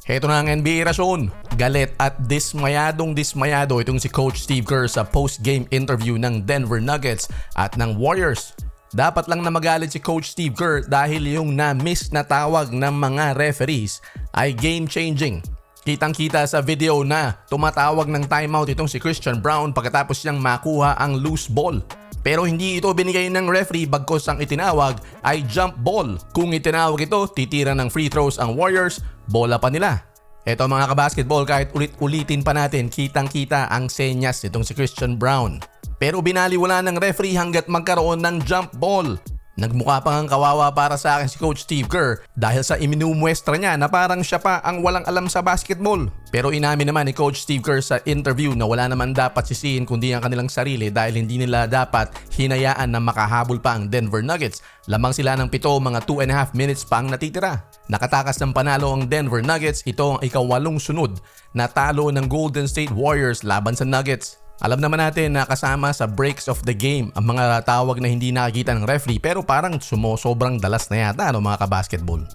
Heto na ang NBA rasyon. Galit at dismayado itong si Coach Steve Kerr sa post-game interview ng Denver Nuggets at ng Warriors. Dapat lang na magalit si Coach Steve Kerr dahil yung na-miss na tawag ng mga referees ay game-changing. Kitang-kita sa video na tumatawag ng timeout itong si Christian Braun pagkatapos niyang makuha ang loose ball. Pero hindi ito binigay ng referee bagkos ang itinawag ay jump ball. Kung itinawag ito, titira ng free throws ang Warriors, bola pa nila. Eto mga kabasketball, kahit ulit-ulitin pa natin, kitang-kita ang senyas nitong si Christian Braun. Pero binaliwala ng referee hanggat magkaroon ng jump ball. Nagmukha pa ngang kawawa para sa akin si Coach Steve Kerr dahil sa iminumuestra niya na parang siya pa ang walang alam sa basketball. Pero inamin naman ni Coach Steve Kerr sa interview na wala naman dapat sisihin kundi ang kanilang sarili dahil hindi nila dapat hinayaan na makahabol pa ang Denver Nuggets. Lamang sila ng 7, mga 2.5 minutes pa ang natitira. Nakatakas ng panalo ang Denver Nuggets, ito ang ika-8 sunod na talo ng Golden State Warriors laban sa Nuggets. Alam naman natin na kasama sa breaks of the game ang mga tawag na hindi nakikita ng referee pero parang sobrang dalas na yata mga kabasketball.